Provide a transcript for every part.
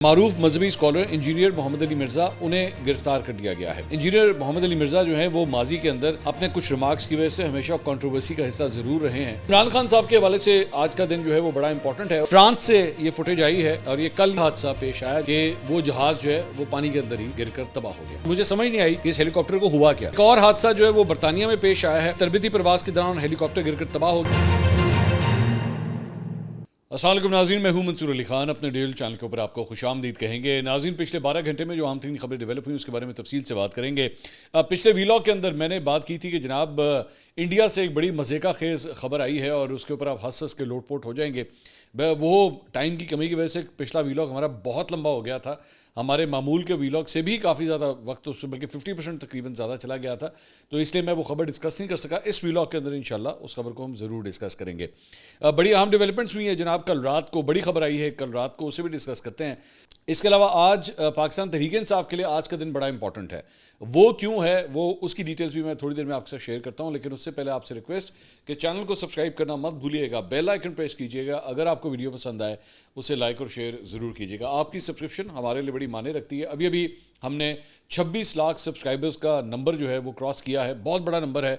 معروف مذہبی scholar engineer محمد علی مرزا انہیں گرفتار کر دیا گیا ہے۔ انجینئر محمد علی مرزا جو ہیں وہ ماضی کے اندر اپنے کچھ ریمارکس کی وجہ سے ہمیشہ کنٹروورسی کا حصہ ضرور رہے ہیں۔ عمران خان صاحب کے حوالے سے آج کا دن جو ہے وہ بڑا امپورٹنٹ ہے۔ فرانس سے یہ فوٹیج آئی ہے اور یہ کل حادثہ پیش آیا کہ وہ جہاز جو ہے وہ پانی کے اندر ہی گر کر تباہ ہو گیا۔ مجھے سمجھ نہیں آئی کہ اس ہیلی کاپٹر کو ہوا کیا۔ ایک اور حادثہ جو ہے وہ برطانیہ میں پیش آیا ہے، تربیتی پرواز کے دوران ہیلی کاپٹر گر کر تباہ ہو گیا۔ السلام علیکم ناظرین، میں ہوں منصور علی خان، اپنے ڈیل چینل کے اوپر آپ کو خوش آمدید کہیں گے۔ ناظرین، پچھلے 12 گھنٹے میں جو عام ترین خبریں ڈیولپ ہوئی اس کے بارے میں تفصیل سے بات کریں گے۔ پچھلے ویلاگ کے اندر میں نے بات کی تھی کہ جناب انڈیا سے ایک بڑی مزے کا خیز خبر آئی ہے اور اس کے اوپر آپ ہنس کے لوٹ پوٹ ہو جائیں گے۔ وہ ٹائم کی کمی کی وجہ سے پچھلا ویلاگ ہمارا بہت لمبا ہو گیا تھا، ہمارے معمول کے ویلاگ سے بھی کافی زیادہ وقت، اس سے بلکہ 50% تقریباً زیادہ چلا گیا تھا، تو اس لیے میں وہ خبر ڈسکس نہیں کر سکا۔ اس ویلاگ کے اندر انشاءاللہ اس خبر کو ہم ضرور ڈسکس کریں گے۔ بڑی اہم ڈیولپمنٹس ہوئی ہیں جناب، کل رات کو بڑی خبر آئی ہے، کل رات کو اسے بھی ڈسکس کرتے ہیں۔ اس کے علاوہ آج پاکستان تحریک انصاف کے لیے آج کا دن بڑا امپورٹنٹ ہے۔ وہ کیوں ہے، وہ اس کی ڈیٹیلز بھی میں تھوڑی دیر میں آپ کے ساتھ شیئر کرتا ہوں، لیکن اس سے پہلے آپ سے ریکویسٹ کہ چینل کو سبسکرائب کرنا مت بھولیے گا، بیل آئیکن پریس کیجیے گا، اگر آپ کو ویڈیو پسند آئے اسے لائک اور شیئر ضرور کیجیے گا۔ آپ کی سبسکرپشن ہمارے لیے بڑی معنی رکھتی ہے۔ ابھی ہم نے 26 لاکھ سبسکرائبرز کا نمبر جو ہے وہ کراس کیا ہے، بہت بڑا نمبر ہے۔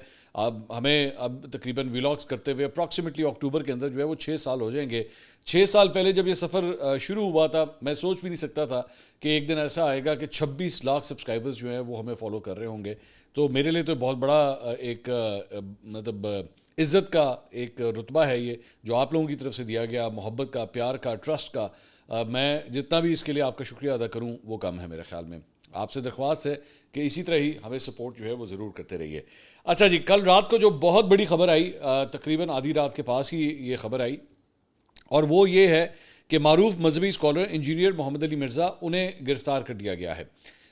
ہمیں اب تقریباً ویلاگس کرتے ہوئے اپروکسیمیٹلی اکتوبر کے اندر جو ہے وہ 6 سال ہو جائیں گے۔ 6 سال پہلے جب یہ سفر شروع ہوا تھا، میں سوچ بھی نہیں سکتا تھا کہ ایک دن ایسا آئے گا کہ 26 لاکھ سبسکرائبرز جو ہیں وہ ہمیں فالو کر رہے ہوں گے۔ تو میرے لیے تو بہت بڑا ایک مطلب عزت کا ایک رتبہ ہے یہ، جو آپ لوگوں کی طرف سے دیا گیا، محبت کا، پیار کا، ٹرسٹ کا۔ میں جتنا بھی اس کے لیے آپ کا شکریہ ادا کروں وہ کم ہے میرے خیال میں۔ آپ سے درخواست ہے کہ اسی طرح ہی ہمیں سپورٹ جو ہے وہ ضرور کرتے رہیے۔ اچھا جی، کل رات کو جو بہت بڑی خبر آئی، تقریباً آدھی رات کے پاس ہی یہ خبر آئی، اور وہ یہ ہے کہ معروف مذہبی اسکالر انجینئر محمد علی مرزا انہیں گرفتار کر دیا گیا ہے۔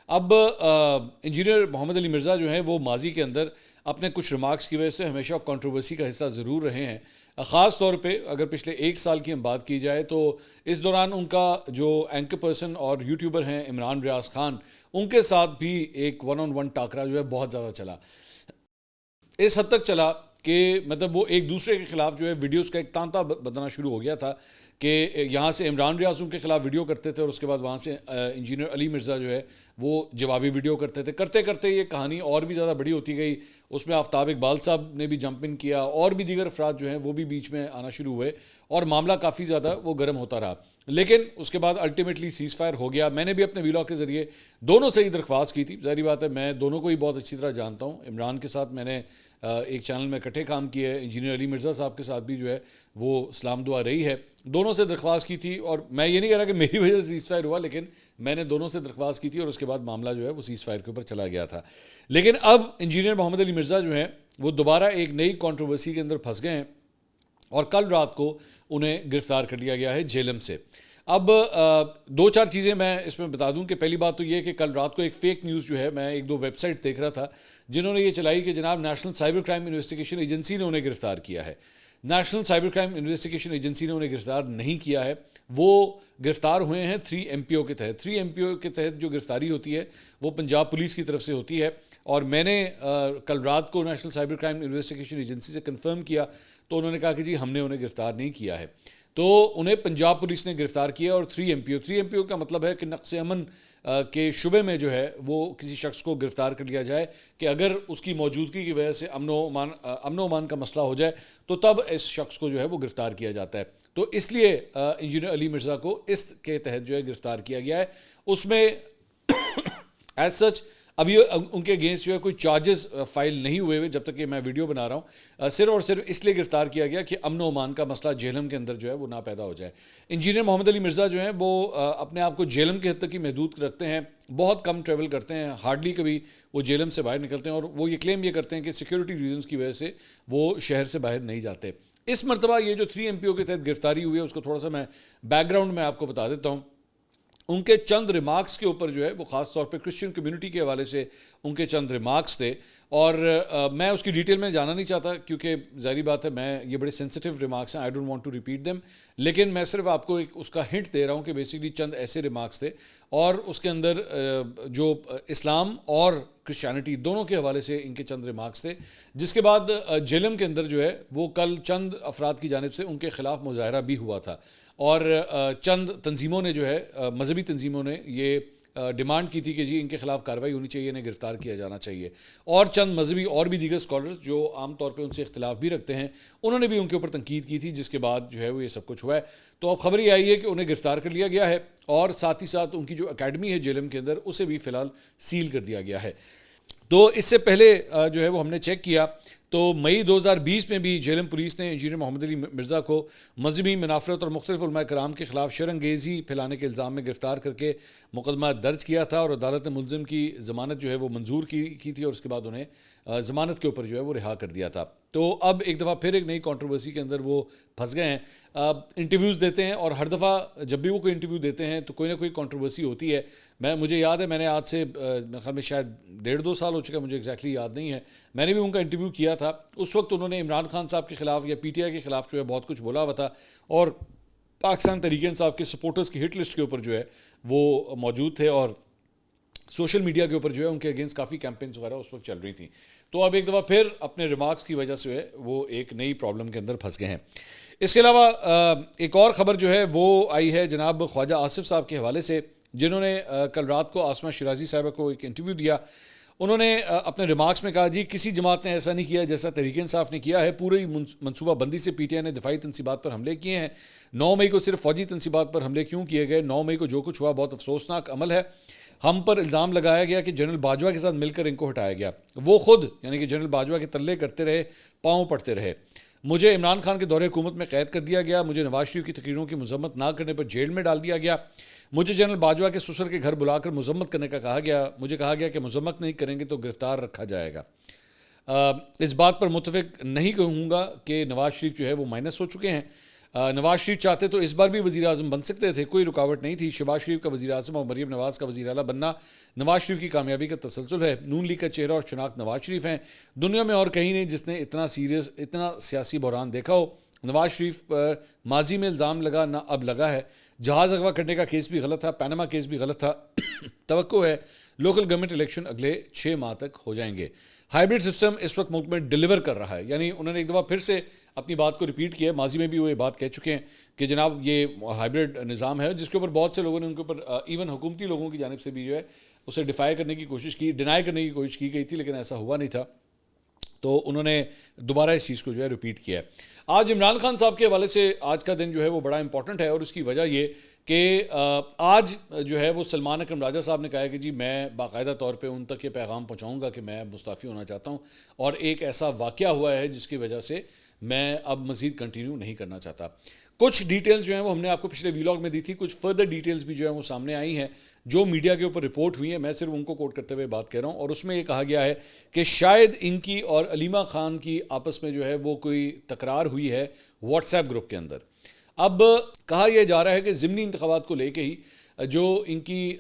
اب انجینئر محمد علی مرزا جو ہیں وہ ماضی کے اندر اپنے کچھ ریمارکس کی وجہ سے ہمیشہ کنٹروورسی کا حصہ ضرور رہے ہیں۔ خاص طور پہ اگر پچھلے 1 سال کی ہم بات کی جائے تو اس دوران ان کا جو اینکر پرسن اور یوٹیوبر ہیں عمران ریاض خان، ان کے ساتھ بھی ایک 1 on 1 ٹاکرا جو ہے بہت زیادہ چلا۔ اس حد تک چلا کہ مطلب وہ ایک دوسرے کے خلاف جو ہے ویڈیوز کا ایک تانتا بدنا شروع ہو گیا تھا کہ یہاں سے عمران ریاض کے خلاف ویڈیو کرتے تھے اور اس کے بعد وہاں سے انجینئر علی مرزا جو ہے وہ جوابی ویڈیو کرتے تھے۔ کرتے کرتے یہ کہانی اور بھی زیادہ بڑی ہوتی گئی، اس میں آفتاب اقبال صاحب نے بھی جمپ ان کیا اور بھی دیگر افراد جو ہیں وہ بھی بیچ میں آنا شروع ہوئے اور معاملہ کافی زیادہ وہ گرم ہوتا رہا۔ لیکن اس کے بعد الٹیمیٹلی سیز فائر ہو گیا۔ میں نے بھی اپنے ویلاگ کے ذریعے دونوں سے ہی درخواست کی تھی، ظاہری بات ہے میں دونوں کو ہی بہت اچھی طرح جانتا ہوں۔ عمران کے ساتھ میں نے ایک چینل میں اکٹھے کام کیا ہے، انجینئر علی مرزا صاحب کے ساتھ بھی جو ہے وہ سلام دعا رہی ہے۔ دونوں سے درخواست کی تھی، اور میں یہ نہیں کہہ رہا کہ میری وجہ سے سیز فائر ہوا، لیکن میں نے دونوں سے درخواست کی تھی اور اس کے بعد معاملہ جو ہے وہ سیز فائر کے اوپر چلا گیا تھا۔ لیکن اب انجینئر محمد علی مرزا جو ہیں وہ دوبارہ ایک نئی کنٹروورسی کے اندر پھنس گئے ہیں اور کل رات کو انہیں گرفتار کر لیا گیا ہے جیلم سے۔ اب 2-4 چیزیں میں اس میں بتا دوں کہ پہلی بات تو یہ کہ کل رات کو ایک فیک نیوز جو ہے، میں 1-2 ویب سائٹ دیکھ رہا تھا جنہوں نے یہ چلائی کہ جناب national cyber crime investigation agency نے انہیں گرفتار کیا ہے۔ National cyber crime investigation agency نے انہیں گرفتار نہیں کیا ہے، وہ گرفتار ہوئے ہیں 3 MPO کے تحت۔ 3 MPO کے تحت جو گرفتاری ہوتی ہے وہ پنجاب پولیس کی طرف سے ہوتی ہے، اور میں نے کل رات کو national cyber crime investigation agency سے کنفرم کیا تو انہوں نے کہا کہ جی ہم نے انہیں گرفتار نہیں کیا ہے۔ تو انہیں پنجاب پولیس نے گرفتار کیا، اور 3 MPO کا مطلب ہے کہ نقص امن کے شعبے میں جو ہے وہ کسی شخص کو گرفتار کر لیا جائے کہ اگر اس کی موجودگی کی وجہ سے امن و امان کا مسئلہ ہو جائے تو تب اس شخص کو جو ہے وہ گرفتار کیا جاتا ہے۔ تو اس لیے انجینئر علی مرزا کو اس کے تحت جو ہے گرفتار کیا گیا ہے۔ اس میں ایز سچ ابھی ان کے اگینسٹ جو ہے کوئی چارجز فائل نہیں ہوئے جب تک کہ میں ویڈیو بنا رہا ہوں، صرف اور صرف اس لیے گرفتار کیا گیا کہ امن و امان کا مسئلہ جہلم کے اندر جو ہے وہ نہ پیدا ہو جائے۔ انجینئر محمد علی مرزا جو ہیں وہ اپنے آپ کو جہلم کے حد تک ہی محدود رکھتے ہیں، بہت کم ٹریول کرتے ہیں، ہارڈلی کبھی وہ جہلم سے باہر نکلتے ہیں، اور وہ یہ کلیم یہ کرتے ہیں کہ سیکیورٹی ریزنز کی وجہ سے وہ شہر سے باہر نہیں جاتے۔ اس مرتبہ یہ جو 3 MPO کے تحت گرفتاری ہوئی ہے اس کو تھوڑا سا میں بیک گراؤنڈ میں آپ کو بتا دیتا ہوں۔ ان کے چند ریمارکس کے اوپر جو ہے وہ خاص طور پہ کرسچن کمیونٹی کے حوالے سے ان کے چند ریمارکس تھے، اور میں اس کی ڈیٹیل میں جانا نہیں چاہتا کیونکہ ظاہری بات ہے میں یہ بڑے سینسٹیو ریمارکس ہیں، I don't want to repeat them, لیکن میں صرف آپ کو ایک اس کا ہنٹ دے رہا ہوں کہ بیسیکلی چند ایسے ریمارکس تھے، اور اس کے اندر جو اسلام اور کرسچینٹی دونوں کے حوالے سے ان کے چند ریمارکس تھے، جس کے بعد جیلم کے اندر جو ہے وہ کل چند افراد کی جانب سے ان کے خلاف مظاہرہ بھی ہوا تھا۔ اور چند تنظیموں نے جو ہے مذہبی تنظیموں نے یہ ڈیمانڈ کی تھی کہ جی ان کے خلاف کارروائی ہونی چاہیے, انہیں گرفتار کیا جانا چاہیے. اور چند مذہبی اور بھی دیگر اسکالرز جو عام طور پہ ان سے اختلاف بھی رکھتے ہیں, انہوں نے بھی ان کے اوپر تنقید کی تھی, جس کے بعد جو ہے وہ یہ سب کچھ ہوا ہے. تو اب خبر یہ آئی ہے کہ انہیں گرفتار کر لیا گیا ہے, اور ساتھ ہی ساتھ ان کی جو اکیڈمی ہے جیلم کے اندر اسے بھی فی الحال سیل کر دیا گیا ہے. تو اس سے پہلے جو ہے وہ ہم نے چیک کیا تو مئی 2020 میں بھی جیلم پولیس نے انجینئر محمد علی مرزا کو مذہبی منافرت اور مختلف علماء کرام کے خلاف شر انگیزی پھیلانے کے الزام میں گرفتار کر کے مقدمہ درج کیا تھا, اور عدالت نے ملزم کی ضمانت جو ہے وہ منظور کی تھی, اور اس کے بعد انہیں ضمانت کے اوپر جو ہے وہ رہا کر دیا تھا. تو اب ایک دفعہ پھر ایک نئی کنٹروورسی کے اندر وہ پھنس گئے ہیں. انٹرویوز دیتے ہیں, اور ہر دفعہ جب بھی وہ کوئی انٹرویو دیتے ہیں تو کوئی نہ کوئی کنٹروورسی ہوتی ہے. مجھے یاد ہے, میں نے آج سے میرے خیال میں شاید 1.5-2 سال ہو چکا, مجھے ایگزیکٹلی یاد نہیں ہے, میں نے بھی ان کا انٹرویو کیا تھا. اس وقت انہوں نے عمران خان صاحب کے خلاف یا پی ٹی آئی کے خلاف جو ہے بہت کچھ بولا ہوا تھا, اور پاکستان تحریک انصاف کے سپورٹرز کی ہٹ لسٹ کے اوپر جو ہے وہ موجود تھے, اور سوشل میڈیا کے اوپر جو ہے ان کے اگینسٹ کافی کیمپینز وغیرہ اس وقت چل رہی تھیں. تو اب ایک دفعہ پھر اپنے ریمارکس کی وجہ سے وہ ایک نئی پرابلم کے اندر پھنس گئے ہیں. اس کے علاوہ ایک اور خبر جو ہے وہ آئی ہے جناب خواجہ آصف صاحب کے حوالے سے, جنہوں نے کل رات کو آسمہ شیرازی صاحبہ کو ایک انٹرویو دیا. انہوں نے اپنے ریمارکس میں کہا جی کسی جماعت نے ایسا نہیں کیا جیسا تحریک انصاف نے کیا ہے, پوری منصوبہ بندی سے پی ٹی آئی نے دفاعی تنصیبات پر حملے کیے ہیں. 9 مئی کو صرف فوجی تنصیبات پر حملے کیوں کیے گئے؟ 9 مئی کو جو کچھ ہوا بہت افسوسناک عمل ہے. ہم پر الزام لگایا گیا کہ جنرل باجوہ کے ساتھ مل کر ان کو ہٹایا گیا. وہ خود یعنی کہ جنرل باجوہ کے تلے کرتے رہے, پاؤں پڑتے رہے. مجھے عمران خان کے دور حکومت میں قید کر دیا گیا. مجھے نواز شریف کی تقریروں کی مذمت نہ کرنے پر جیل میں ڈال دیا گیا. مجھے جنرل باجوہ کے سسر کے گھر بلا کر مذمت کرنے کا کہا گیا. مجھے کہا گیا کہ مذمت نہیں کریں گے تو گرفتار رکھا جائے گا. اس بات پر متفق نہیں کہوں گا کہ نواز شریف جو ہے وہ مائنس ہو چکے ہیں. نواز شریف چاہتے تو اس بار بھی وزیر اعظم بن سکتے تھے, کوئی رکاوٹ نہیں تھی. شہباز شریف کا وزیر اعظم اور مریم نواز کا وزیر اعلیٰ بننا نواز شریف کی کامیابی کا تسلسل ہے. نون لیگ کا چہرہ اور شناخت نواز شریف ہیں. دنیا میں اور کہیں نہیں جس نے اتنا سیاسی بحران دیکھا ہو. نواز شریف پر ماضی میں الزام لگا نہ اب لگا ہے. جہاز اغوا کرنے کا کیس بھی غلط تھا, پیناما کیس بھی غلط تھا. توقع ہے لوکل گورنمنٹ الیکشن اگلے 6 ماہ تک ہو جائیں گے. ہائیبرڈ سسٹم اس وقت ملک میں ڈیلیور کر رہا ہے. یعنی انہوں نے ایک دفعہ پھر سے اپنی بات کو ریپیٹ کیا. ماضی میں بھی وہ یہ بات کہہ چکے ہیں کہ جناب یہ ہائیبرڈ نظام ہے, جس کے اوپر بہت سے لوگوں نے ان کے اوپر ایون حکومتی لوگوں کی جانب سے بھی جو ہے اسے ڈیفائی کرنے کی کوشش کی, ڈینائی کرنے کی کوشش کی گئی تھی, لیکن ایسا ہوا نہیں تھا. تو انہوں نے دوبارہ اس چیز کو جو ہے ریپیٹ کیا ہے. آج عمران خان صاحب کے حوالے سے آج کا دن جو ہے وہ بڑا امپورٹنٹ ہے, اور اس کی وجہ یہ کہ آج جو ہے وہ سلمان اکرم راجہ صاحب نے کہا ہے کہ جی میں باقاعدہ طور پہ ان تک یہ پیغام پہنچاؤں گا کہ میں مستعفی ہونا چاہتا ہوں, اور ایک ایسا واقعہ ہوا ہے جس کی وجہ سے میں اب مزید کنٹینیو نہیں کرنا چاہتا. کچھ ڈیٹیلز جو ہیں وہ ہم نے آپ کو پچھلے ویلاگ میں دی تھی, کچھ فردر ڈیٹیلز بھی جو ہیں وہ سامنے آئی ہیں جو میڈیا کے اوپر رپورٹ ہوئی ہیں. میں صرف ان کو کوٹ کرتے ہوئے بات کہہ رہا ہوں, اور اس میں یہ کہا گیا ہے کہ شاید ان کی اور علیمہ خان کی آپس میں جو ہے وہ کوئی تکرار ہوئی ہے واٹس ایپ گروپ کے اندر. اب کہا یہ جا رہا ہے کہ ضمنی انتخابات کو لے کے ہی جو ان کی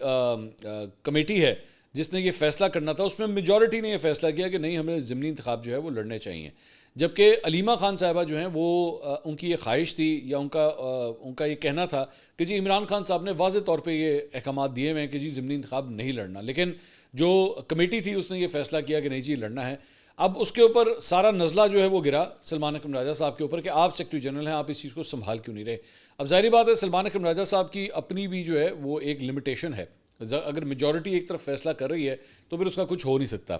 کمیٹی ہے جس نے یہ فیصلہ کرنا تھا, اس میں میجورٹی نے یہ فیصلہ کیا کہ نہیں ہمیں ضمنی انتخاب جو ہے وہ لڑنے چاہیے. جبکہ علیمہ خان صاحبہ جو ہیں وہ ان کی یہ خواہش تھی یا ان کا یہ کہنا تھا کہ جی عمران خان صاحب نے واضح طور پہ یہ احکامات دیے ہوئے ہیں کہ جی ضمنی انتخاب نہیں لڑنا, لیکن جو کمیٹی تھی اس نے یہ فیصلہ کیا کہ نہیں جی لڑنا ہے. اب اس کے اوپر سارا نزلہ جو ہے وہ گرا سلمان اکرم راجہ صاحب کے اوپر کہ آپ سیکرٹری جنرل ہیں, آپ اس چیز کو سنبھال کیوں نہیں رہے. اب ظاہری بات ہے سلمان اکرم راجہ صاحب کی اپنی بھی جو ہے وہ ایک لمیٹیشن ہے. اگر میجورٹی ایک طرف فیصلہ کر رہی ہے تو پھر اس کا کچھ ہو نہیں سکتا.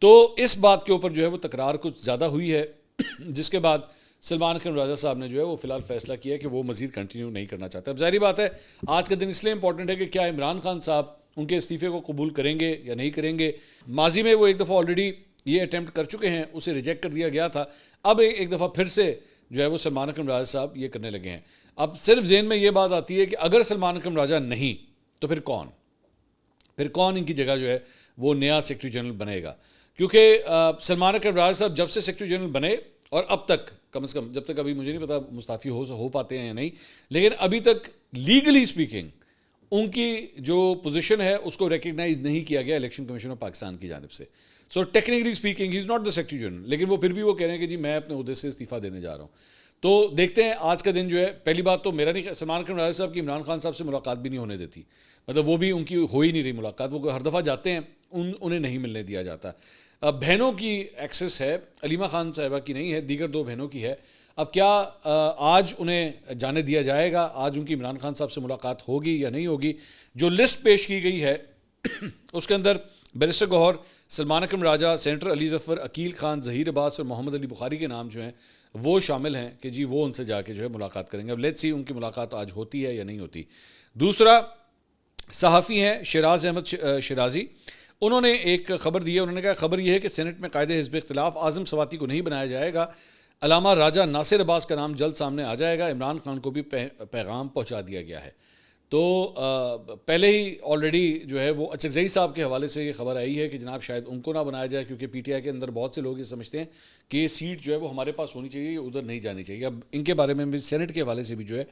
تو اس بات کے اوپر جو ہے وہ تکرار کچھ زیادہ ہوئی ہے, جس کے بعد سلمان اکرم راجہ صاحب نے جو ہے وہ فی الحال فیصلہ کیا کہ وہ مزید کنٹینیو نہیں کرنا چاہتے. اب ظاہری بات ہے آج کا دن اس لیے امپورٹنٹ ہے کہ کیا عمران خان صاحب ان کے استعفے کو قبول کریں گے یا نہیں کریں گے. ماضی میں وہ ایک دفعہ آلریڈی یہ اٹیمپٹ کر چکے ہیں, اسے ریجیکٹ کر دیا گیا تھا. اب ایک دفعہ پھر سے جو ہے وہ سلمان اکرم راجہ صاحب یہ کرنے لگے ہیں. اب صرف ذہن میں یہ بات آتی ہے کہ اگر سلمان اکرم راجہ نہیں تو پھر کون ان کی جگہ جو ہے وہ نیا سیکرٹری جنرل بنے گا. کیونکہ سلمان اکرم راجہ صاحب جب سے سیکرٹری جنرل بنے اور اب تک کم از کم, جب تک ابھی مجھے نہیں پتا مستعفی ہو پاتے ہیں یا نہیں, لیکن ابھی تک لیگلی اسپیکنگ ان کی جو پوزیشن ہے اس کو ریکگنائز نہیں کیا گیا الیکشن کمیشن آف پاکستان کی جانب سے. So technically speaking he is not the secretary general, لیکن وہ پھر بھی وہ کہہ رہے ہیں کہ جی میں اپنے عہدے سے استعفیٰ دینے جا رہا ہوں. تو دیکھتے ہیں آج کا دن جو ہے. پہلی بات تو میرا نہیں, سلمان اکرم راجہ صاحب کی عمران خان صاحب سے ملاقات بھی نہیں ہونے دیتی, مطلب وہ بھی ان کی ہو ہی نہیں رہی ملاقات. وہ ہر دفعہ جاتے ہیں انہیں نہیں ملنے دیا جاتا. بہنوں کی ایکسس ہے, علیمہ خان صاحبہ کی نہیں ہے, دیگر 2 بہنوں کی ہے. اب کیا آج انہیں جانے دیا جائے گا؟ آج ان کی عمران خان صاحب سے ملاقات ہوگی یا نہیں ہوگی؟ جو لسٹ پیش کی گئی ہے اس کے اندر بیرسٹر گوہر، سلمان اکرم راجہ، سینیٹر علی ظفر، عقیل خان، ظہیر عباس اور محمد علی بخاری کے نام جو ہیں وہ شامل ہیں کہ جی وہ ان سے جا کے جو ہے ملاقات کریں گے. اب لیٹس سی ان کی ملاقات آج ہوتی ہے یا نہیں ہوتی. دوسرا صحافی ہیں شیراز احمد شیرازی، انہوں نے ایک خبر دی ہے. انہوں نے کہا خبر یہ ہے کہ سینٹ میں قائد حزب اختلاف اعظم سواتی کو نہیں بنایا جائے گا. علامہ راجہ ناصر عباس کا نام جلد سامنے آ جائے گا. عمران خان کو بھی پیغام پہنچا دیا گیا ہے. تو پہلے ہی آلریڈی جو ہے وہ اچکزئی صاحب کے حوالے سے یہ خبر آئی ہے کہ جناب شاید ان کو نہ بنایا جائے، کیونکہ پی ٹی آئی کے اندر بہت سے لوگ یہ سمجھتے ہیں کہ یہ سیٹ جو ہے وہ ہمارے پاس ہونی چاہیے، ادھر نہیں جانی چاہیے. اب ان کے بارے میں بھی سینٹ کے حوالے سے بھی جو ہے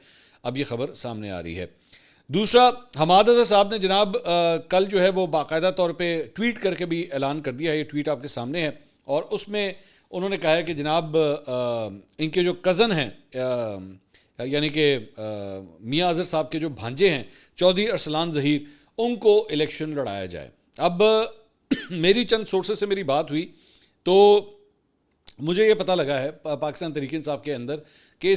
اب یہ خبر سامنے آ رہی ہے. دوسرا حماد اظہر صاحب نے جناب کل جو ہے وہ باقاعدہ طور پہ ٹویٹ کر کے بھی اعلان کر دیا ہے. یہ ٹویٹ آپ کے سامنے ہے اور اس میں انہوں نے کہا ہے کہ جناب ان کے جو کزن ہیں یعنی کہ میاں اظہر صاحب کے جو بھانجے ہیں چودھری ارسلان ظہیر، ان کو الیکشن لڑایا جائے. اب میری چند سورسز سے میری بات ہوئی تو مجھے یہ پتہ لگا ہے پاکستان تحریک انصاف کے اندر کہ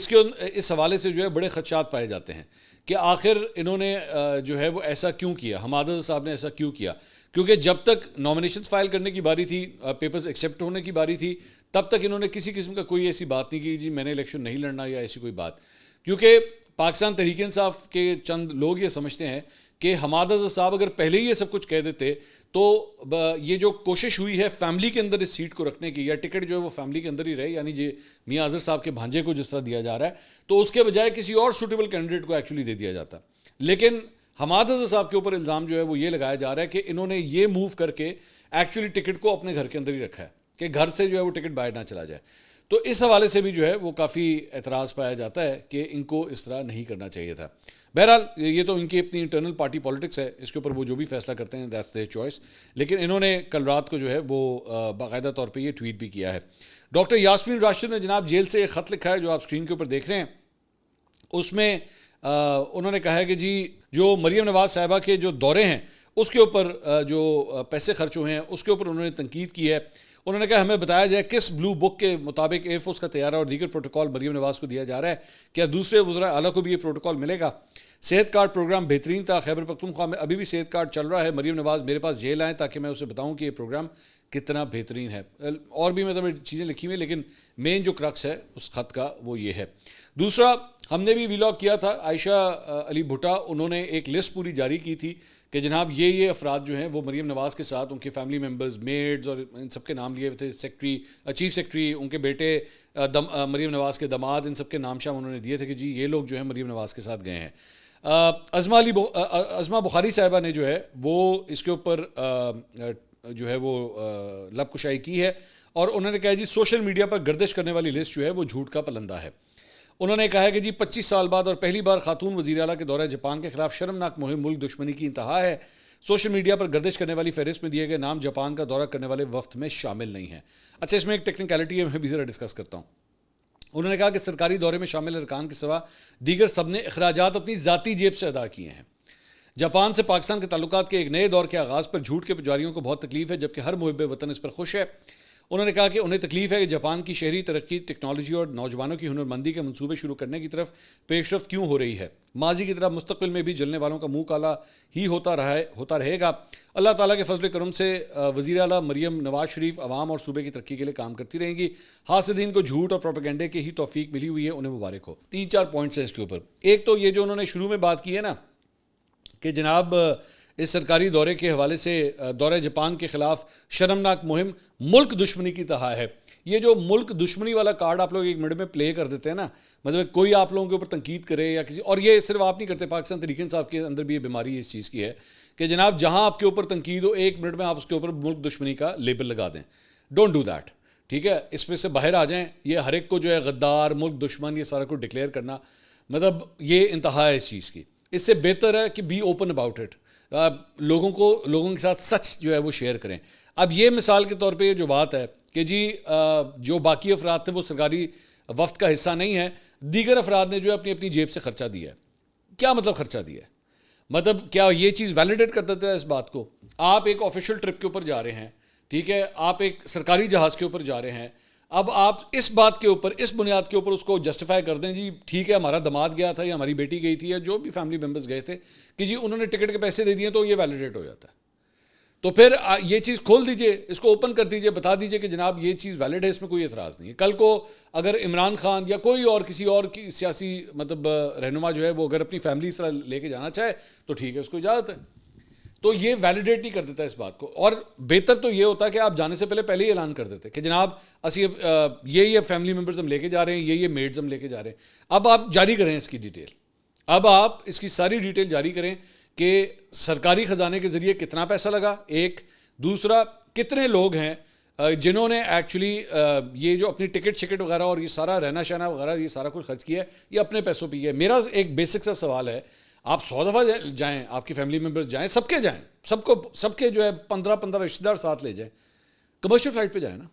اس حوالے سے جو ہے بڑے خدشات پائے جاتے ہیں کہ آخر انہوں نے جو ہے وہ ایسا کیوں کیا، حماد اظہر صاحب نے ایسا کیوں کیا. کیونکہ جب تک نامینیشنز فائل کرنے کی باری تھی، پیپرز ایکسیپٹ ہونے کی باری تھی، تب تک انہوں نے کسی قسم کا کوئی ایسی بات نہیں کی جی میں نے الیکشن نہیں لڑنا یا ایسی کوئی بات. کیونکہ پاکستان تحریک انصاف کے چند لوگ یہ سمجھتے ہیں کہ حماد اظہر صاحب اگر پہلے ہی یہ سب کچھ کہہ دیتے تو یہ جو کوشش ہوئی ہے فیملی کے اندر اس سیٹ کو رکھنے کی، یا ٹکٹ جو ہے وہ فیملی کے اندر ہی رہے، یعنی جی میاں اظہر صاحب کے بھانجے کو جس طرح دیا جا رہا ہے، تو اس کے بجائے کسی اور سوٹیبل کینڈیڈیٹ کو ایکچولی دے دیا جاتا. لیکن حماد اظہر صاحب کے اوپر الزام جو ہے وہ یہ لگایا جا رہا ہے کہ انہوں نے یہ موو کر کے ایکچولی ٹکٹ کو اپنے گھر کے اندر ہی رکھا ہے کہ گھر سے جو ہے وہ ٹکٹ باہر نہ چلا جائے. تو اس حوالے سے بھی جو ہے وہ کافی اعتراض پایا جاتا ہے کہ ان کو اس طرح نہیں کرنا چاہیے تھا. بہرحال یہ تو ان کی اپنی انٹرنل پارٹی پالیٹکس ہے، اس کے اوپر وہ جو بھی فیصلہ کرتے ہیں دیٹس دیئر چوائس. لیکن انہوں نے کل رات کو جو ہے وہ باقاعدہ طور پہ یہ ٹویٹ بھی کیا ہے. ڈاکٹر یاسمین راشد نے جناب جیل سے ایک خط لکھا ہے جو آپ اسکرین کے اوپر دیکھ رہے ہیں. اس میں انہوں نے کہا ہے کہ جی جو مریم نواز صاحبہ کے جو دورے ہیں اس کے اوپر جو پیسے خرچ ہوئے ہیں اس کے اوپر انہوں نے تنقید کی ہے. انہوں نے کہا ہمیں بتایا جائے کس بلو بک کے مطابق ایئر فورس کا طیارہ اور دیگر پروٹوکول مریم نواز کو دیا جا رہا ہے، کیا دوسرے وزراء اعلیٰ کو بھی یہ پروٹوکول ملے گا؟ صحت کارڈ پروگرام بہترین تھا، خیبر پختونخوا میں ابھی بھی صحت کارڈ چل رہا ہے، مریم نواز میرے پاس جیل آئیں تاکہ میں اسے بتاؤں کہ یہ پروگرام کتنا بہترین ہے. اور بھی مطلب چیزیں لکھی ہوئی ہیں لیکن مین جو کرکس ہے اس خط کا وہ یہ ہے. دوسرا ہم نے بھی ویلاگ کیا تھا، عائشہ علی بھٹا انہوں نے ایک لسٹ پوری جاری کی تھی کہ جناب یہ افراد جو ہیں وہ مریم نواز کے ساتھ ان کے فیملی ممبرز، میڈز اور ان سب کے نام لیے ہوئے تھے، سیکٹری، چیف سیکٹری، ان کے بیٹے، مریم نواز کے داماد، ان سب کے نام شام انہوں نے دیے تھے کہ جی یہ لوگ جو ہیں مریم نواز کے ساتھ گئے ہیں. عظمہ بخاری صاحبہ نے جو ہے وہ اس کے اوپر جو ہے وہ لب کشائی کی ہے اور انہوں نے کہا جی سوشل میڈیا پر گردش کرنے والی لسٹ جو ہے وہ جھوٹ کا پلندہ ہے. انہوں نے کہا ہے کہ جی 25 سال بعد اور پہلی بار خاتون وزیر اعلیٰ کے دورہ جاپان کے خلاف شرمناک مہم ملک دشمنی کی انتہا ہے. سوشل میڈیا پر گردش کرنے والی فہرست میں دیے گئے نام جاپان کا دورہ کرنے والے وفد میں شامل نہیں ہیں. اچھا اس میں ایک ٹیکنیکلٹی ہے میں بھی ذرا ڈسکس کرتا ہوں. انہوں نے کہا کہ سرکاری دورے میں شامل ارکان کے سوا دیگر سب نے اخراجات اپنی ذاتی جیب سے ادا کیے ہیں. جاپان سے پاکستان کے تعلقات کے ایک نئے دور کے آغاز پر جھوٹ کے پجاریوں کو بہت تکلیف ہے جبکہ ہر محب وطن اس پر خوش ہے. انہوں نے کہا کہ انہیں تکلیف ہے کہ جاپان کی شہری ترقی، ٹیکنالوجی اور نوجوانوں کی ہنرمندی کے منصوبے شروع کرنے کی طرف پیش رفت کیوں ہو رہی ہے. ماضی کی طرح مستقبل میں بھی جلنے والوں کا منہ کالا ہی ہوتا رہے گا. اللہ تعالیٰ کے فضل کرم سے وزیر اعلیٰ مریم نواز شریف عوام اور صوبے کی ترقی کے لیے کام کرتی رہیں گی. حاسدین کو جھوٹ اور پروپیگنڈے کی ہی توفیق ملی ہوئی ہے، انہیں مبارک ہو. 3-4 پوائنٹس ہیں اس کے اوپر. ایک تو یہ جو انہوں نے شروع میں بات کی ہے نا کہ جناب اس سرکاری دورے کے حوالے سے دورہ جاپان کے خلاف شرمناک مہم ملک دشمنی کی طرح ہے. یہ جو ملک دشمنی والا کارڈ آپ لوگ ایک منٹ میں پلے کر دیتے ہیں نا، مطلب کوئی آپ لوگوں کے اوپر تنقید کرے یا کسی، اور یہ صرف آپ نہیں کرتے، پاکستان تحریک انصاف کے اندر بھی یہ بیماری اس چیز کی ہے کہ جناب جہاں آپ کے اوپر تنقید ہو ایک منٹ میں آپ اس کے اوپر ملک دشمنی کا لیبل لگا دیں. Don't do that. ٹھیک ہے، اس میں سے باہر آ جائیں. یہ ہر ایک کو جو ہے غدار، ملک دشمن، یہ سارا کچھ ڈکلیئر کرنا مطلب یہ انتہا ہے اس چیز کی. اس سے بہتر ہے کہ بی اوپن اباؤٹ اٹ. لوگوں کے ساتھ سچ جو ہے وہ شیئر کریں. اب یہ مثال کے طور پہ یہ جو بات ہے کہ جی جو باقی افراد تھے وہ سرکاری وفد کا حصہ نہیں ہے، دیگر افراد نے جو ہے اپنی اپنی جیب سے خرچہ دیا ہے. کیا مطلب خرچہ دیا ہے؟ مطلب کیا یہ چیز ویلیڈیٹ کر دیتا ہے اس بات کو؟ آپ ایک آفیشیل ٹرپ کے اوپر جا رہے ہیں، ٹھیک ہے، آپ ایک سرکاری جہاز کے اوپر جا رہے ہیں، اب آپ اس بات کے اوپر, اس بنیاد کے اوپر اس کو جسٹیفائی کر دیں جی ٹھیک ہے ہمارا داماد گیا تھا یا ہماری بیٹی گئی تھی یا جو بھی فیملی ممبرز گئے تھے کہ جی انہوں نے ٹکٹ کے پیسے دے دیے تو یہ ویلیڈیٹ ہو جاتا ہے. تو پھر یہ چیز کھول دیجئے, اس کو اوپن کر دیجئے, بتا دیجئے کہ جناب یہ چیز ویلڈ ہے, اس میں کوئی اعتراض نہیں ہے. کل کو اگر عمران خان یا کوئی اور کسی اور کی سیاسی مطلب رہنما جو ہے وہ اگر اپنی فیملی اس طرح لے کے جانا چاہے تو ٹھیک ہے, اس کو اجازت ہے. تو یہ ویلیڈیٹ نہیں کر دیتا اس بات کو. اور بہتر تو یہ ہوتا ہے کہ آپ جانے سے پہلے ہی اعلان کر دیتے کہ جناب اسی یہ فیملی ممبرز ہم لے کے جا رہے ہیں, یہ میڈز ہم لے کے جا رہے ہیں. اب آپ جاری کریں اس کی ڈیٹیل, اب آپ اس کی ساری ڈیٹیل جاری کریں کہ سرکاری خزانے کے ذریعے کتنا پیسہ لگا, ایک. دوسرا, کتنے لوگ ہیں جنہوں نے ایکچولی یہ جو اپنی ٹکٹ شکٹ وغیرہ اور یہ سارا رہنا شہنا وغیرہ یہ سارا کچھ خرچ کیا ہے, یہ اپنے پیسوں پہ ہے. میرا ایک بیسک سا سوال ہے, آپ 100 دفعہ جائیں, آپ کی فیملی ممبرز جائیں, سب کے جائیں, سب کے جو ہے 15 رشتہ دار ساتھ لے جائیں, کمرشل فلائٹ پہ جائیں نا,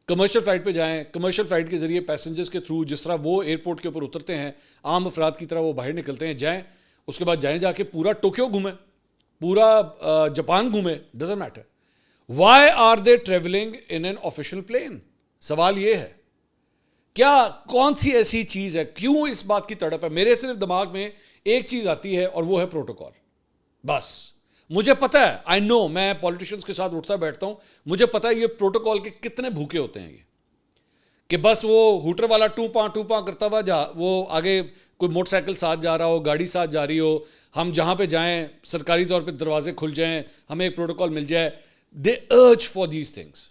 کمرشل فلائٹ پہ جائیں. کمرشل فلائٹ کے ذریعے پیسنجرز کے تھرو جس طرح وہ ایئرپورٹ کے اوپر اترتے ہیں عام افراد کی طرح وہ باہر نکلتے ہیں, جائیں. اس کے بعد جائیں جا کے پورا ٹوکیو گھومیں, پورا جاپان گھومیں, doesn't matter. Why are they travelling in an official plane? سوال یہ ہے, کیا کون سی ایسی چیز ہے, کیوں اس بات کی تڑپ ہے؟ میرے صرف دماغ میں ایک چیز آتی ہے اور وہ ہے پروٹوکول. بس مجھے پتا ہے, آئی نو, میں پولیٹیشنز کے ساتھ اٹھتا بیٹھتا ہوں, مجھے پتا ہے یہ پروٹوکول کے کتنے بھوکے ہوتے ہیں یہ, کہ بس وہ ہوٹر والا ٹو پاں کرتا ہوا وہ آگے کوئی موٹر سائیکل ساتھ جا رہا ہو, گاڑی ساتھ جا رہی ہو, ہم جہاں پہ جائیں سرکاری طور پہ دروازے کھل جائیں, ہمیں ایک پروٹوکول مل جائے. They urge for these things.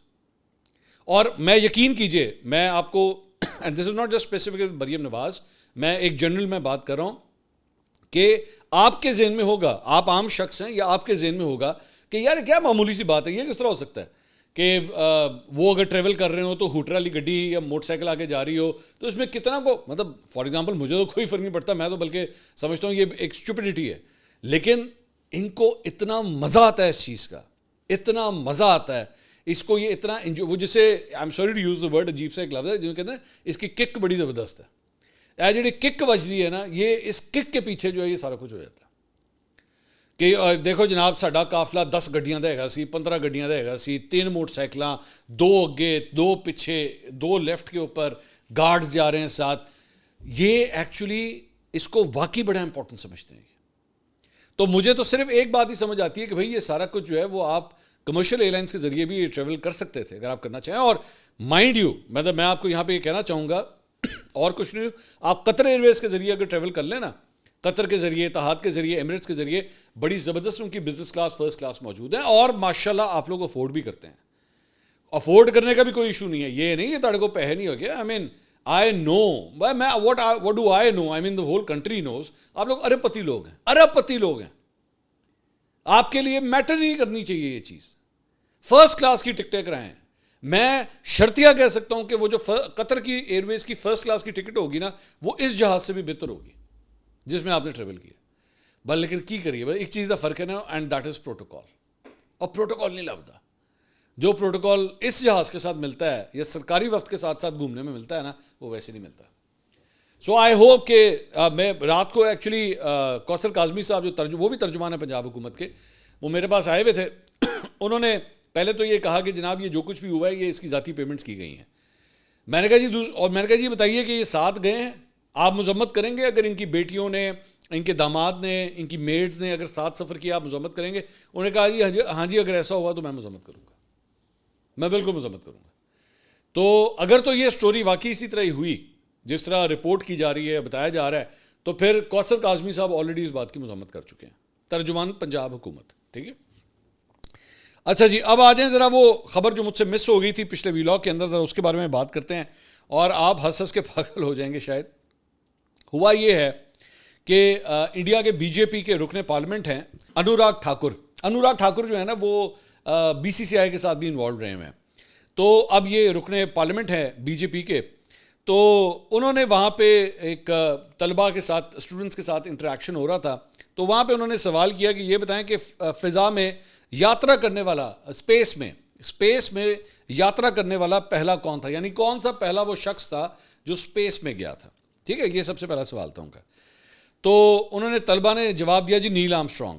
اور میں یقین کیجئے, میں آپ کو, and this is not just specific Maryam Nawaz, میں ایک جنرل میں بات کر رہا ہوں کہ آپ کے ذہن میں ہوگا, آپ عام شخص ہیں یا آپ کے ذہن میں ہوگا کہ یار کیا معمولی سی بات ہے, یہ کس طرح ہو سکتا ہے کہ وہ اگر ٹریول کر رہے ہو تو ہوٹر والی گڈی یا موٹر سائیکل آگے جا رہی ہو تو اس میں کتنا کو, مطلب فار ایگزامپل مجھے تو کوئی فرق نہیں پڑتا, میں تو بلکہ سمجھتا ہوں یہ ایک اسٹوپڈیٹی ہے, لیکن ان کو اتنا مزہ آتا ہے اس چیز کا, اتنا مزہ آتا ہے اس کو, یہ اتنا انجوائے, وہ جسے I am sorry to use the word, عجیب سا ایک لفظ ہے جو کہتے ہیں اس کی کک بڑی زبردست ہے. جڑی کک بجتی ہے نا, یہ اس کک کے پیچھے جو ہے یہ سارا کچھ ہو جاتا ہے کہ دیکھو جناب ساڈا قافلہ 10 گڈیاں دا ہیگا سی, 15 گڈیاں دا ہیگا سی, 3 موٹر سائیکلاں, 2 اگے 2 پیچھے, 2 لیفٹ کے اوپر, گارڈز جا رہے ہیں ساتھ. یہ ایکچولی اس کو واقعی بڑا امپورٹنٹ سمجھتے ہیں. تو مجھے تو صرف ایک بات ہی سمجھ آتی ہے کہ بھئی یہ سارا کچھ جو ہے وہ آپ کمرشل ایئر لائنس کے ذریعے بھی ٹریول کر سکتے تھے اگر آپ کرنا چاہیں. اور مائنڈ یو, مطلب میں آپ کو یہاں پہ یہ کہنا چاہوں گا اور کچھ نہیں, آپ قطر ایئر ویز کے ذریعے اگر ٹریول کر لیں نا, قطر کے ذریعے, اتحاد کے ذریعے, ایمریٹس کے ذریعے, بڑی زبردست ان کی بزنس کلاس فرسٹ کلاس موجود ہیں اور ماشاءاللہ آپ لوگ افورڈ بھی کرتے ہیں. افورڈ کرنے کا بھی کوئی ایشو نہیں ہے, یہ نہیں کہ تاڑے کو پیسے نہیں ہو گیا. آئی مین آئی نو, میں what do I know, I mean the whole country knows, آپ لوگ ارب پتی لوگ ہیں, ارب پتی لوگ ہیں, آپ کے لیے میٹر نہیں کرنی چاہیے یہ چیز. فرسٹ کلاس کی ٹکٹیں کرائیں. میں شرطیہ کہہ سکتا ہوں کہ وہ جو قطر کی ایئر ویز کی فرسٹ کلاس کی ٹکٹ ہوگی نا, وہ اس جہاز سے بھی بہتر ہوگی جس میں آپ نے ٹریول کیا. بس لیکن کی کریے, بس ایک چیز کا فرق ہے نا, اینڈ دیٹ از پروٹوکول. اور پروٹوکول نہیں لبدا. جو پروٹوکول اس جہاز کے ساتھ ملتا ہے یا سرکاری وفد کے ساتھ ساتھ گھومنے میں ملتا ہے نا, وہ ویسے نہیں ملتا. سو آئی ہوپ کہ میں رات کو ایکچولی کوثر کاظمی صاحب جو وہ بھی ترجمان ہیں پنجاب حکومت کے, وہ میرے پاس آئے ہوئے تھے. انہوں نے پہلے تو یہ کہا کہ جناب یہ جو کچھ بھی ہوا ہے یہ اس کی ذاتی پیمنٹس کی گئی ہیں. میں نے کہا جی, اور میں نے کہا جی بتائیے کہ یہ ساتھ گئے ہیں, آپ مذمت کریں گے اگر ان کی بیٹیوں نے, ان کے داماد نے, ان کی میڈز نے اگر ساتھ سفر کیا, آپ مذمت کریں گے؟ انہوں نے کہا جی ہاں جی, اگر ایسا ہوا تو میں مذمت کروں گا, میں بالکل مذمت کروں گا. تو اگر تو یہ سٹوری واقعی اسی طرح ہی ہوئی جس طرح رپورٹ کی جا رہی ہے, بتایا جا رہا ہے, تو پھر کوثر کاظمی صاحب آلریڈی اس بات کی مذمت کر چکے ہیں, ترجمان پنجاب حکومت. ٹھیک ہے, اچھا جی, اب آ جائیں ذرا وہ خبر جو مجھ سے مس ہو گئی تھی پچھلے ویلاگ کے اندر, ذرا اس کے بارے میں بات کرتے ہیں اور آپ ہنس کے پاگل ہو جائیں گے شاید. ہوا یہ ہے کہ انڈیا کے بی جے پی کے رکن پارلیمنٹ ہیں انوراگ ٹھاکر جو ہے نا, وہ بی سی سی آئی کے ساتھ بھی انوالو رہے ہیں. تو اب یہ رکن پارلیمنٹ ہیں بی جے پی کے, تو انہوں نے وہاں پہ ایک طلباء کے ساتھ, اسٹوڈنٹس کے ساتھ انٹریکشن ہو رہا تھا. تو وہاں پہ انہوں نے سوال کیا کہ یہ بتائیں کہ فضا میں یاترا کرنے والا, اسپیس میں یاترا کرنے والا پہلا کون تھا, یعنی کون سا پہلا وہ شخص تھا جو اسپیس میں گیا تھا. ٹھیک ہے, یہ سب سے پہلا سوال تھا ان کا. تو انہوں نے طلباء نے جواب دیا جی نیل آرمسٹرانگ.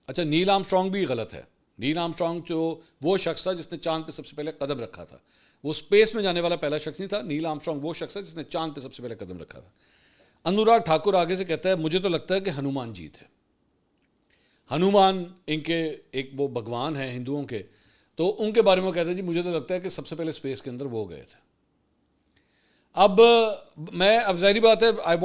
اچھا, نیل آرمسٹرانگ بھی غلط ہے. نیل آرمسٹرانگ جو وہ شخص تھا جس نے چاند پہ سب سے پہلے قدم رکھا تھا. وہ اسپیس میں جانے والا پہلا شخص نہیں تھا. نیل آرمسٹرانگ وہ شخص ہے جس نے چاند پہ سب سے پہلے قدم رکھا تھا. انوراگ ٹھاکر آگے سے کہتا ہے مجھے تو لگتا ہے کہ ہنومان جی تھے. ہنومان ان کے ایک وہ بھگوان ہیں ہندوؤں کے, تو ان کے بارے میں وہ کہتے ہیں جی مجھے تو لگتا ہے کہ سب سے پہلے اسپیس کے اندر وہ گئے تھے. اب ظاہری بات ہے I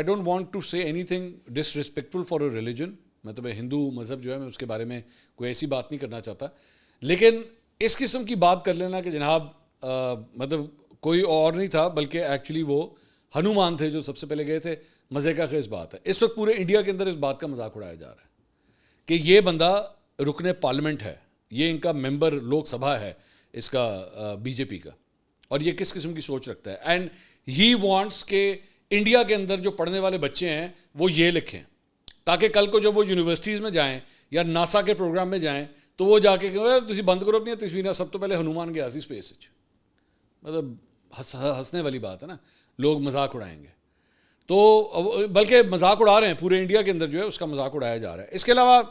don't want to say anything disrespectful for a religion, مطلب ہندو مذہب جو ہے میں اس کے بارے میں کوئی ایسی بات نہیں کرنا چاہتا, لیکن اس قسم کی بات کر لینا کہ جناب مطلب کوئی اور نہیں تھا بلکہ ایکچولی وہ ہنومان تھے جو سب سے پہلے گئے تھے, مزے کا خیز بات ہے. اس وقت پورے انڈیا کے اندر اس بات کا مذاق اڑایا جا رہا ہے کہ یہ بندہ رکن پارلیمنٹ ہے, یہ ان کا ممبر لوک سبھا ہے اس کا بی جے پی کا, اور یہ کس قسم کی سوچ رکھتا ہے. اینڈ ہی وانٹس کہ انڈیا کے اندر جو پڑھنے والے بچے ہیں وہ یہ لکھیں تاکہ کل کو جب وہ یونیورسٹیز میں جائیں یا ناسا کے پروگرام میں جائیں تو وہ جا کے کہیں تسی بند کرو اپنی تصویریں, سب تو پہلے ہنومان گیا سی اسپیس. مطلب ہنسنے والی بات ہے نا, لوگ مذاق اڑائیں گے. تو بلکہ مذاق اڑا رہے ہیں پورے انڈیا کے اندر جو ہے اس کا مذاق اڑایا جا رہا ہے. اس کے علاوہ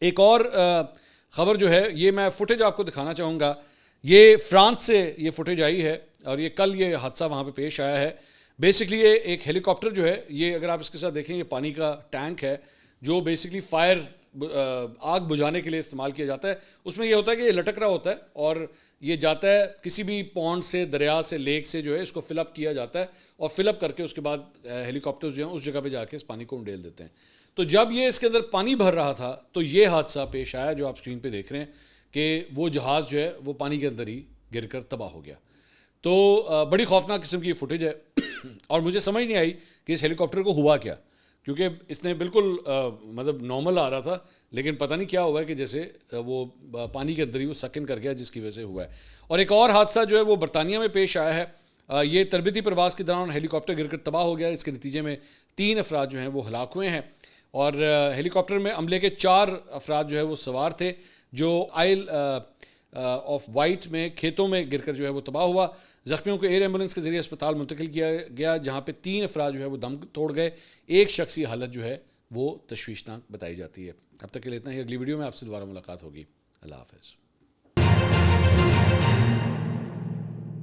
ایک اور خبر جو ہے یہ میں فوٹیج آپ کو دکھانا چاہوں گا. یہ فرانس سے یہ فوٹیج آئی ہے اور یہ کل یہ حادثہ وہاں پہ پیش آیا ہے. بیسکلی یہ ایک ہیلی کاپٹر جو ہے, یہ اگر آپ اس کے ساتھ دیکھیں یہ پانی کا ٹینک ہے جو بیسکلی فائر آگ بجھانے کے لیے استعمال کیا جاتا ہے. اس میں یہ ہوتا ہے کہ یہ لٹک رہا ہوتا ہے اور یہ جاتا ہے کسی بھی پونڈ سے, دریا سے, لیک سے جو ہے اس کو فل اپ کیا جاتا ہے اور فل اپ کر کے اس کے بعد ہیلی کاپٹرز جو ہیں اس جگہ پہ جا کے اس پانی کو انڈیل دیتے ہیں. تو جب یہ اس کے اندر پانی بھر رہا تھا تو یہ حادثہ پیش آیا جو آپ اسکرین پہ دیکھ رہے ہیں کہ وہ جہاز جو ہے وہ پانی کے اندر ہی گر کر تباہ ہو گیا. تو بڑی خوفناک قسم کی یہ فوٹیج ہے اور مجھے سمجھ نہیں آئی کہ اس ہیلی کاپٹر کو ہوا کیا, کیونکہ اس نے بالکل مطلب نارمل آ رہا تھا لیکن پتہ نہیں کیا ہوا ہے کہ جیسے وہ پانی کے اندر ہی وہ سکن کر گیا جس کی وجہ سے ہوا ہے. اور ایک اور حادثہ جو ہے وہ برطانیہ میں پیش آیا ہے. یہ تربیتی پرواز کے دوران ہیلی کاپٹر گر کر تباہ ہو گیا. اس کے نتیجے میں 3 افراد جو ہیں وہ ہلاک ہوئے ہیں اور ہیلی کاپٹر میں عملے کے 4 افراد جو ہے وہ سوار تھے جو آئل آف وائٹ میں کھیتوں میں گر کر جو ہے وہ تباہ ہوا. زخمیوں کو ایئر ایمبولینس کے ذریعے اسپتال منتقل کیا گیا جہاں پہ 3 افراد جو ہے وہ دم توڑ گئے. ایک شخص کی حالت جو ہے وہ تشویشناک بتائی جاتی ہے. اب تک کے لیے اتنا ہی. اگلی ویڈیو میں آپ سے دوبارہ ملاقات ہوگی. اللہ حافظ.